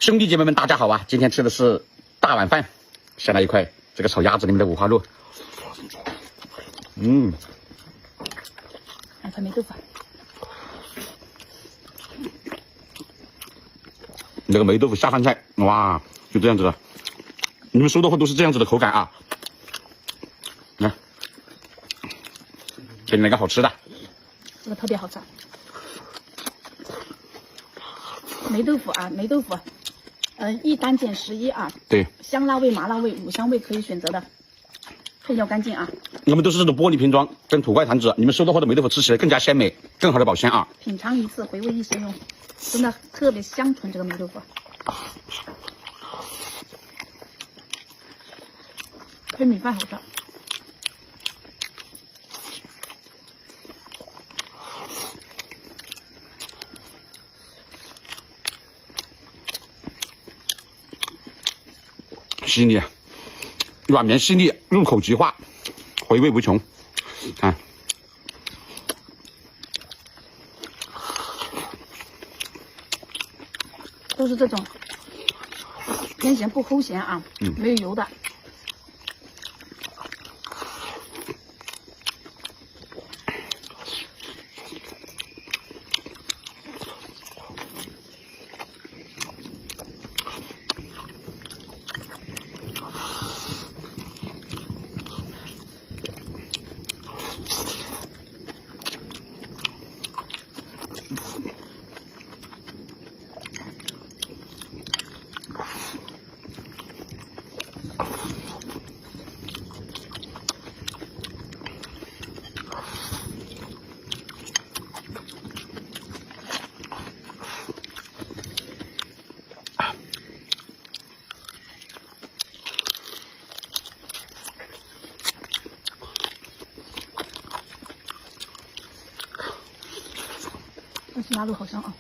兄弟姐妹们，大家好啊！今天吃的是大碗饭，先来一块这个炒鸭子里面的五花肉。来块霉豆腐。那个霉豆腐下饭菜，哇，就这样子的。你们收到后都是这样子的口感啊！来，给你来个好吃的。这个特别好吃。霉豆腐啊，霉豆腐，一单减11啊。对，香辣味、麻辣味、五香味可以选择的，配料干净啊。我们都是这种玻璃瓶装跟土块坛子，你们收到后的霉豆腐吃起来更加鲜美，更好的保鲜啊！品尝一次，回味一生哟，真的特别香醇这个霉豆腐。配米饭好吃。细腻，软绵细腻，入口即化，回味无穷。看，都是这种偏咸不齁咸啊，没有油的。这西拉肉好香啊！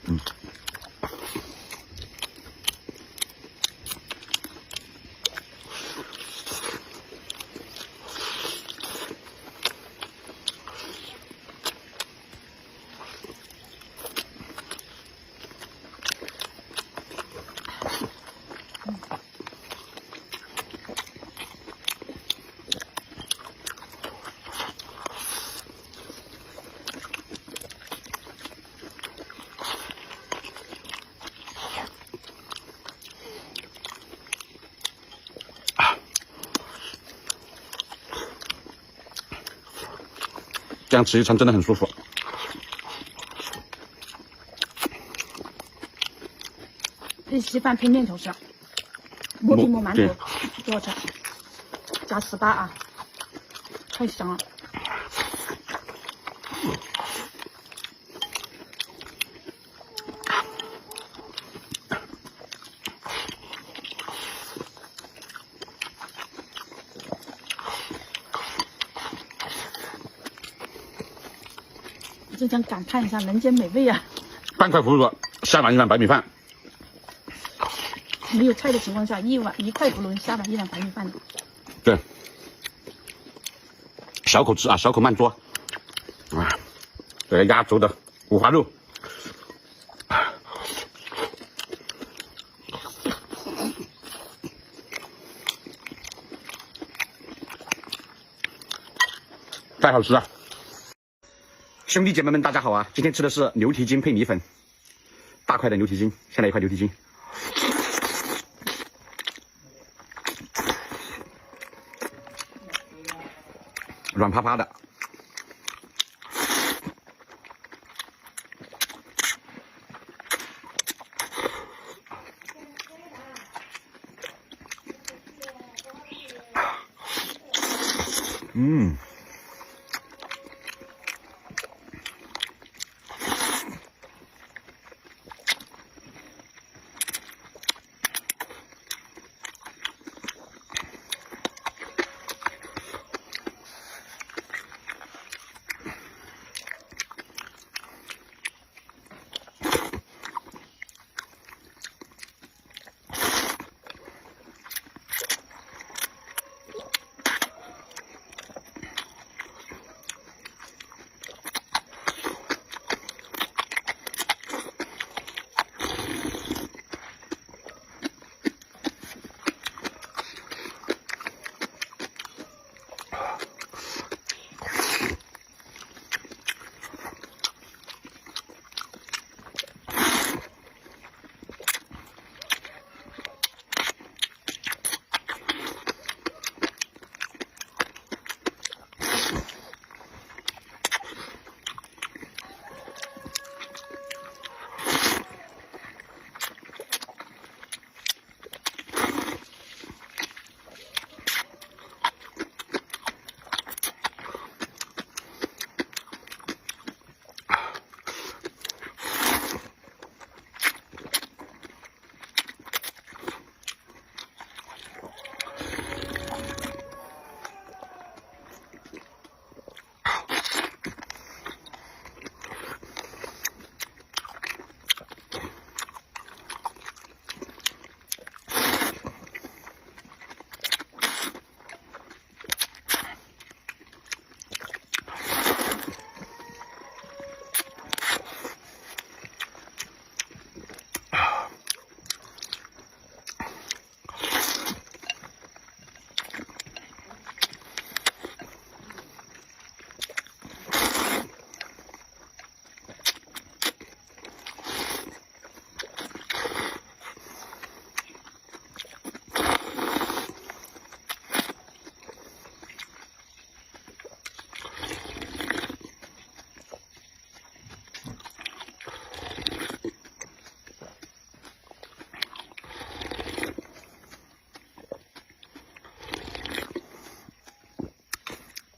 这样吃一餐真的很舒服。配稀饭配面条吃，磨皮磨馒头多好吃，加18啊，太香了。真想感叹一下人间美味啊！半块腐乳下碗一碗白米饭，没有菜的情况下，一块腐乳下碗一碗白米饭的。对，小口吃啊，小口慢嘬。啊，这个压轴的五花肉，太好吃了。兄弟姐妹们，大家好啊！今天吃的是牛蹄筋配米粉，大块的牛蹄筋，先来一块牛蹄筋，软趴趴的。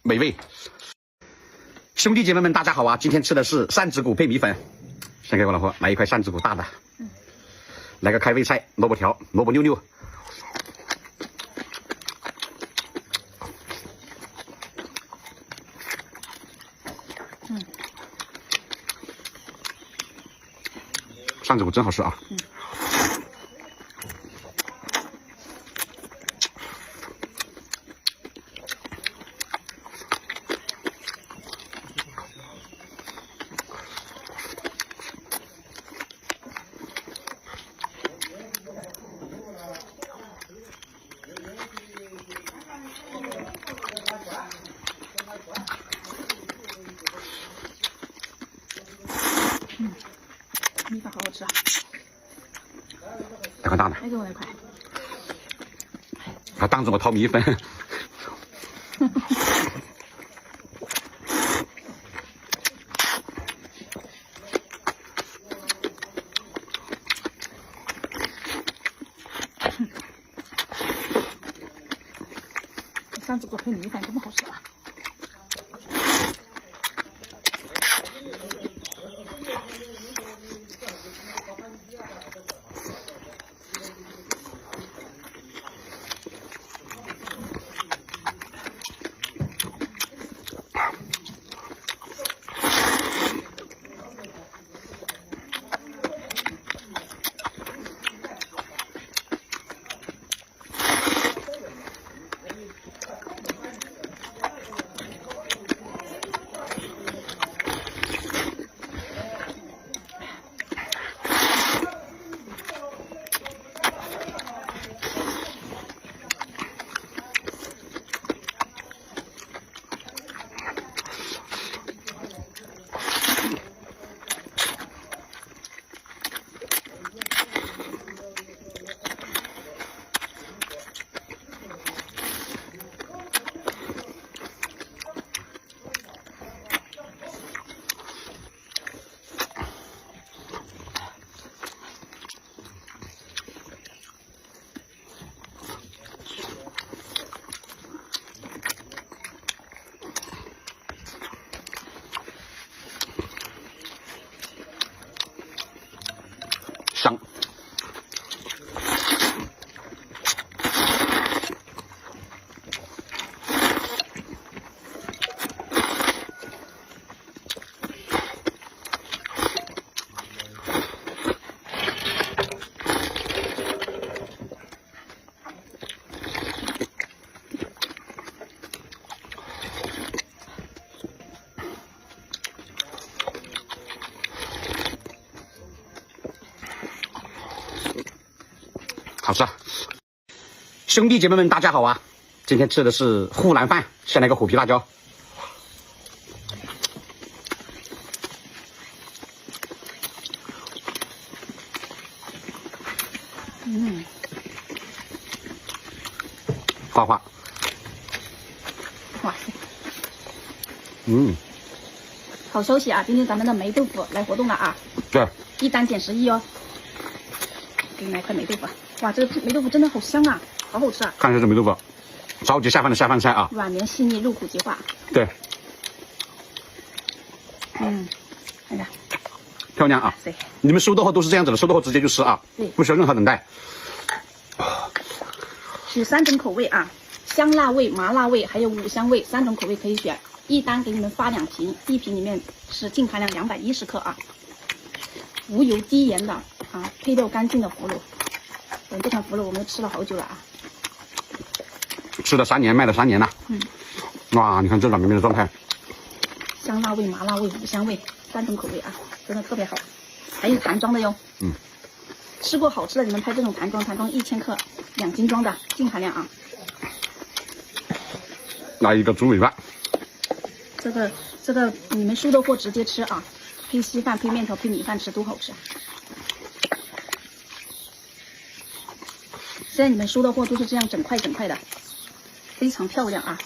美味。兄弟姐妹们，大家好啊！今天吃的是扇子骨配米粉。先给我老婆来一块扇子骨大的，来个开胃菜，萝卜条、萝卜溜溜。扇子骨真好吃啊！米粉好好吃啊！来块大的，再给我来块。还当着我掏米粉。扇子骨配米粉这么好吃啊！香。好吃啊！兄弟姐妹们，大家好啊！今天吃的是湖南饭，先来个虎皮辣椒。花花。哇塞！好消息啊！今天咱们的霉豆腐来活动了啊！对，一单减11哦。给你来块霉豆腐。哇，这个霉豆腐真的好香啊，好好吃啊！看一下这霉豆腐，超级下饭的下饭菜啊！软绵细腻，入口即化。对，看看，漂亮啊！对，你们收到后都是这样子的，收到后直接就吃啊，对，不需要任何等待。是3种口味啊，香辣味、麻辣味，还有五香味，3种口味可以选。一单给你们发2瓶，一瓶里面是净含量210克啊，无油低盐的啊，配料干净的腐乳。这款腐乳我们吃了好久了啊，吃了3年，卖了3年了。哇，你看这软绵绵的状态。香辣味、麻辣味、五香味3种口味啊，真的特别好。还有坛装的哟。吃过好吃的你们拍这种坛装1000克2斤装的净含量啊。来一个猪尾巴。这个你们收的货直接吃啊，配稀饭、配面条、配米饭吃都好吃。现在你们收的货都是这样整块整块的，非常漂亮啊！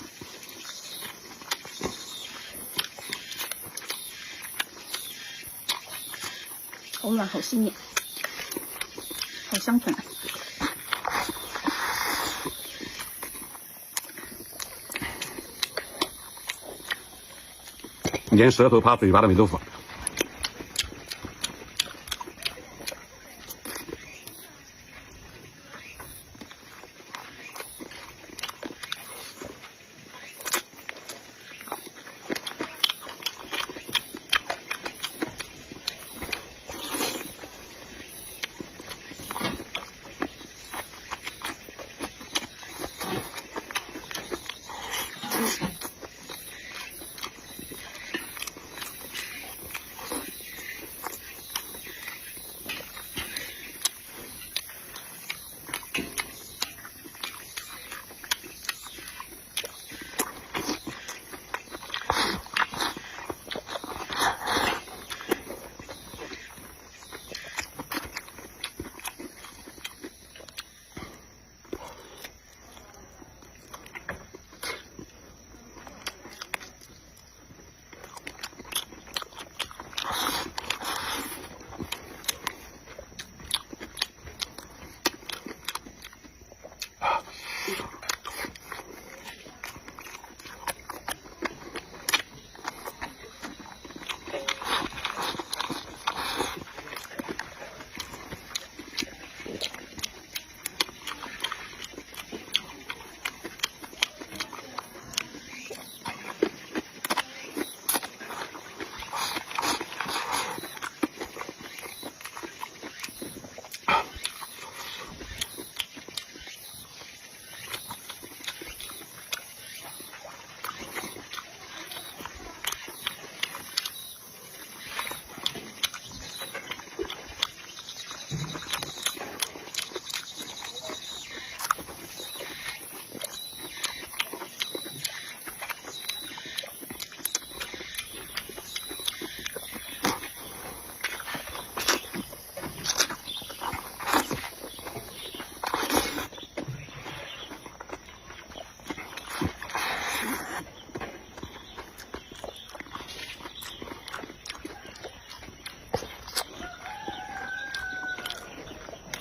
好软，好细腻，好香醇。间舌头爬嘴巴的霉豆腐。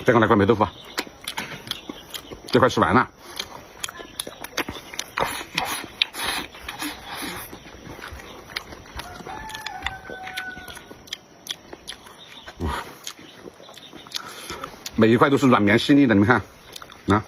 再给我来块霉豆腐，这块吃完了。每一块都是软绵细腻的，你们看，啊。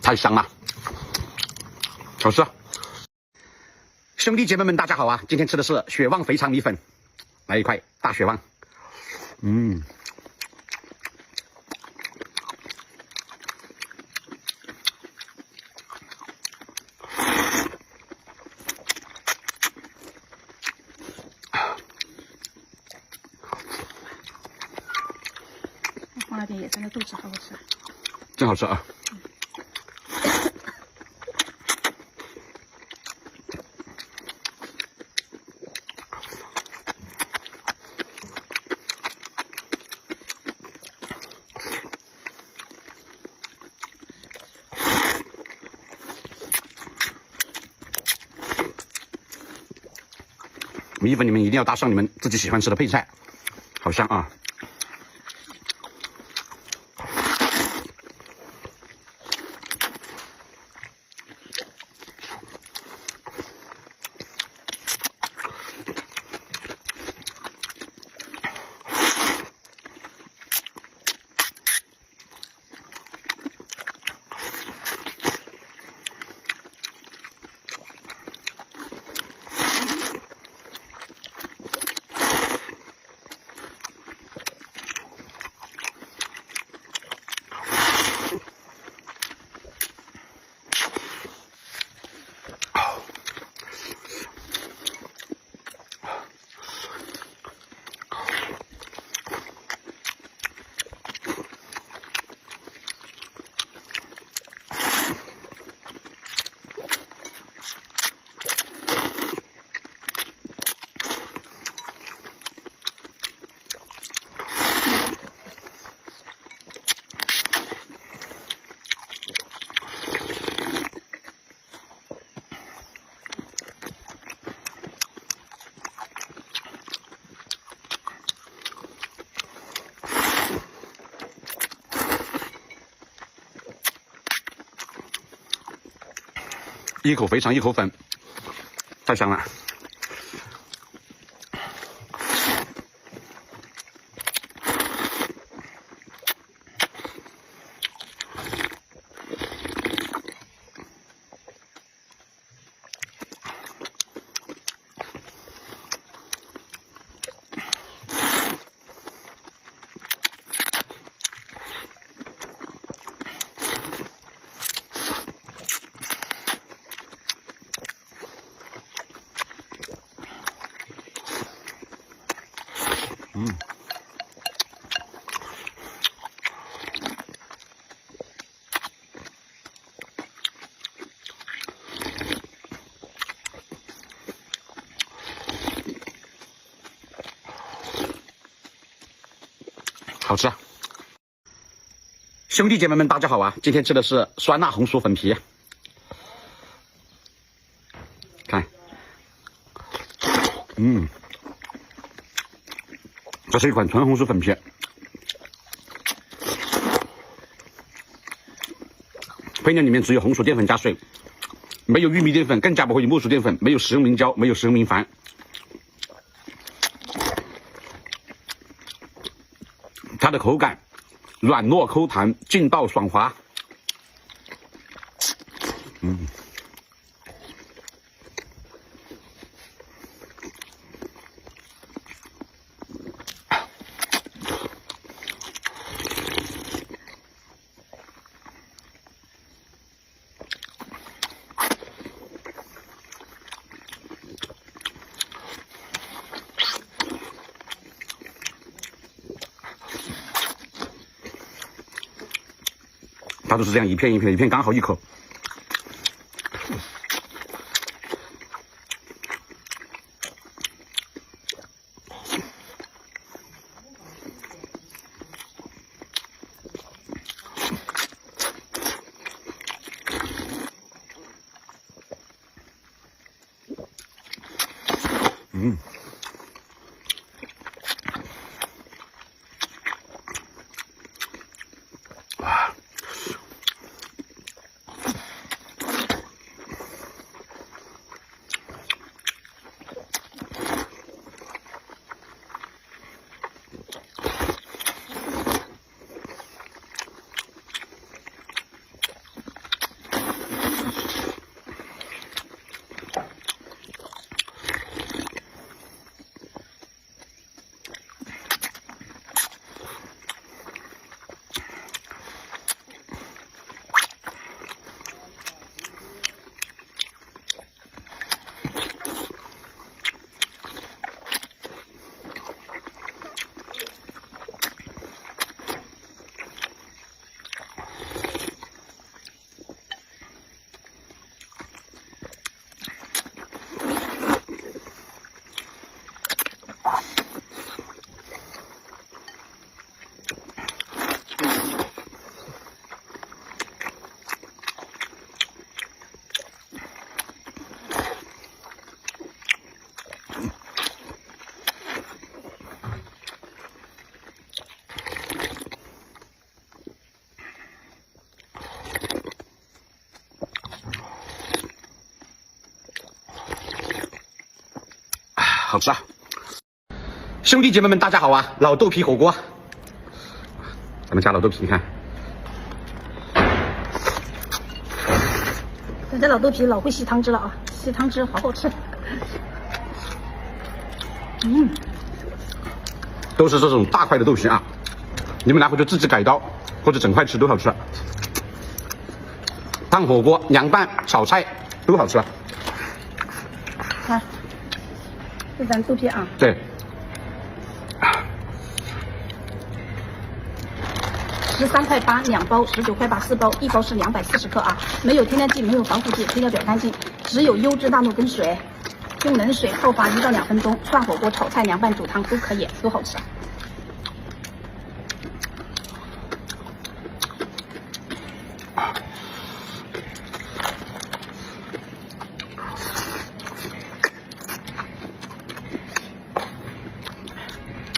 太香了，好吃。兄弟姐妹们，大家好啊！今天吃的是雪旺肥肠米粉，来一块大雪旺。放了点野生的豆豉，好好吃。真好吃啊！米粉你们一定要搭上你们自己喜欢吃的配菜，好香啊！一口肥肠，一口粉，太香了。好吃啊！兄弟姐妹们，大家好啊！今天吃的是酸辣红薯粉皮，看，这是一款纯红薯粉皮，配料里面只有红薯淀粉加水，没有玉米淀粉，更加不会有木薯淀粉，没有食用明胶，没有食用明矾。它的口感软糯口弹，劲道爽滑。它都是这样一片一片，一片刚好一口。好吃啊！兄弟姐妹们，大家好啊！老豆皮火锅，咱们加老豆皮，你看，咱家老豆皮老会吸汤汁了啊，吸汤汁好好吃。都是这种大块的豆皮啊，你们拿回去自己改刀或者整块吃都好吃。烫火锅、凉拌、炒菜都好吃。看，这咱豆皮啊。对。13块8两包，19块8四包，一包是240克啊，没有添加剂，没有防腐剂，配料表干净，只有优质大豆跟水，用冷水泡发1到2分钟，涮火锅、炒菜、凉拌、煮汤都可以，都好吃。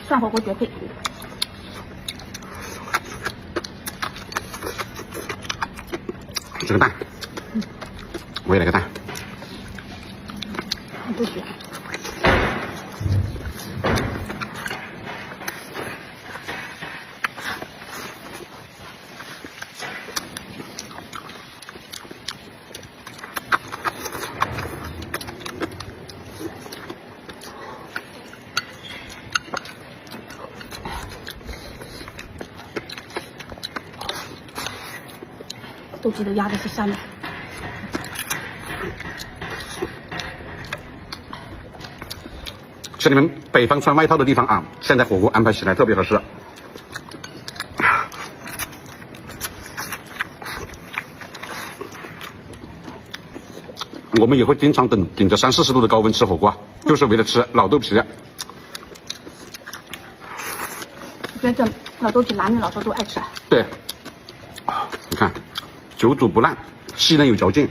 涮火锅绝配。这个蛋，我也来个蛋。不许。豆皮都压的是下面。是你们北方穿外套的地方啊，现在火锅安排起来特别合适。我们也会经常顶着30、40度的高温吃火锅，就是为了吃老豆皮。我觉得这老豆皮男女老少都爱吃。对，你看，久煮不烂，细嫩有嚼劲。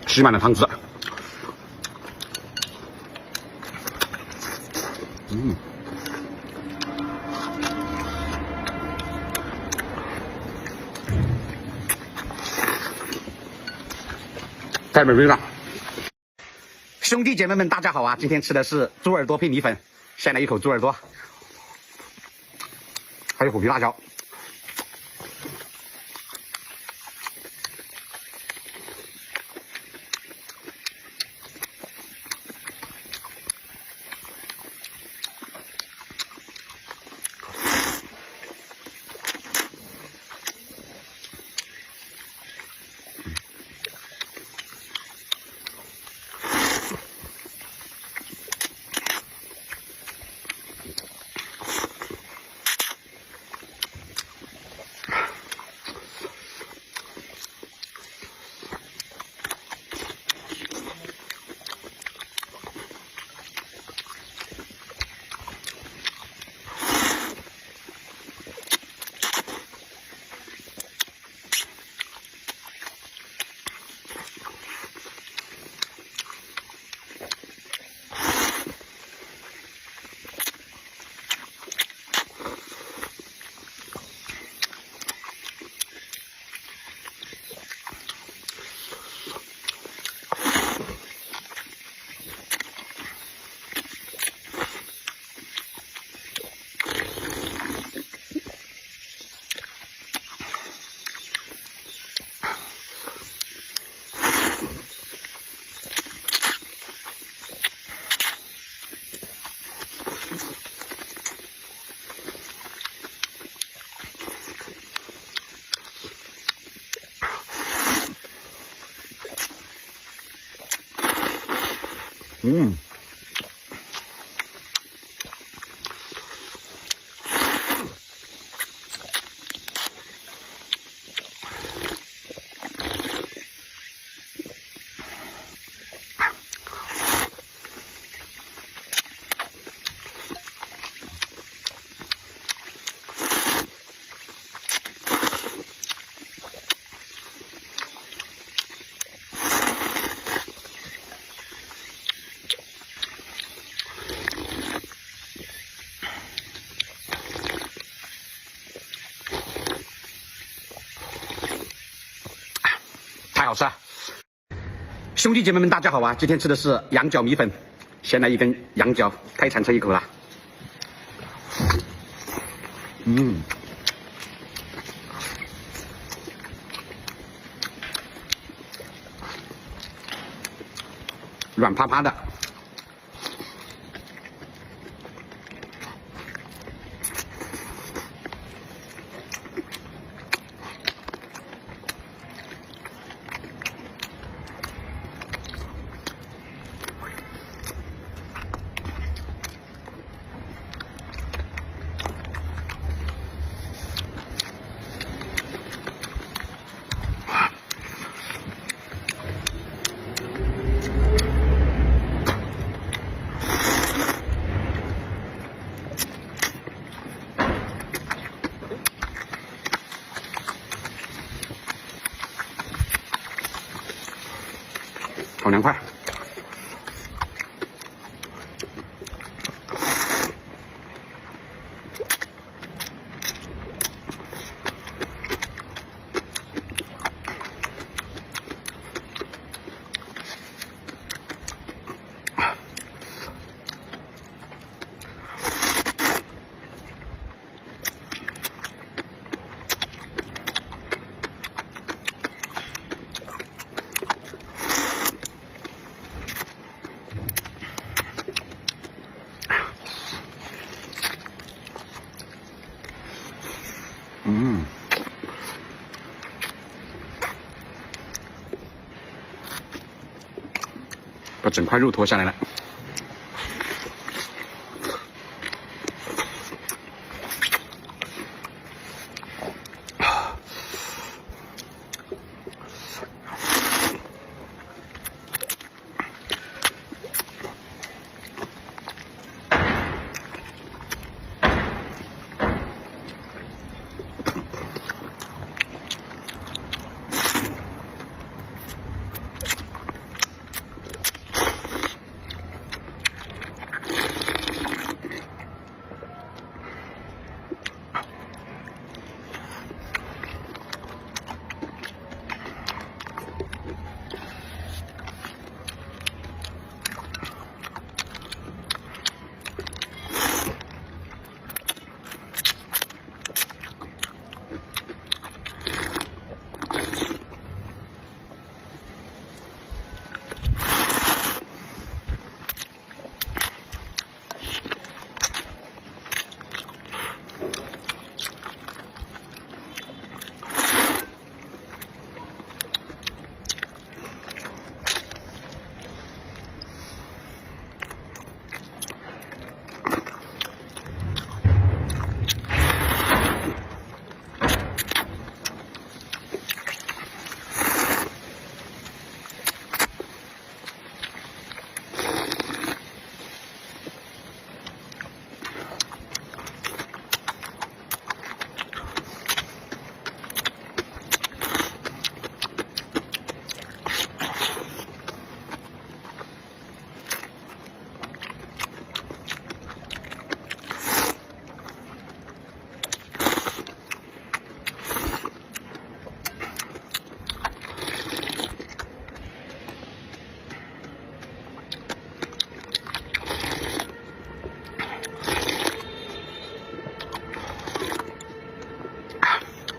吸满了汤汁，太美味了！兄弟姐妹们，大家好啊！今天吃的是猪耳朵配米粉，先来一口猪耳朵，还有虎皮辣椒。太好吃了！兄弟姐妹们，大家好啊！今天吃的是羊角米粉，先来一根羊角，太馋吃一口了。软趴趴的。好凉快。把整块肉脱下来了。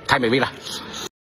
太美味了。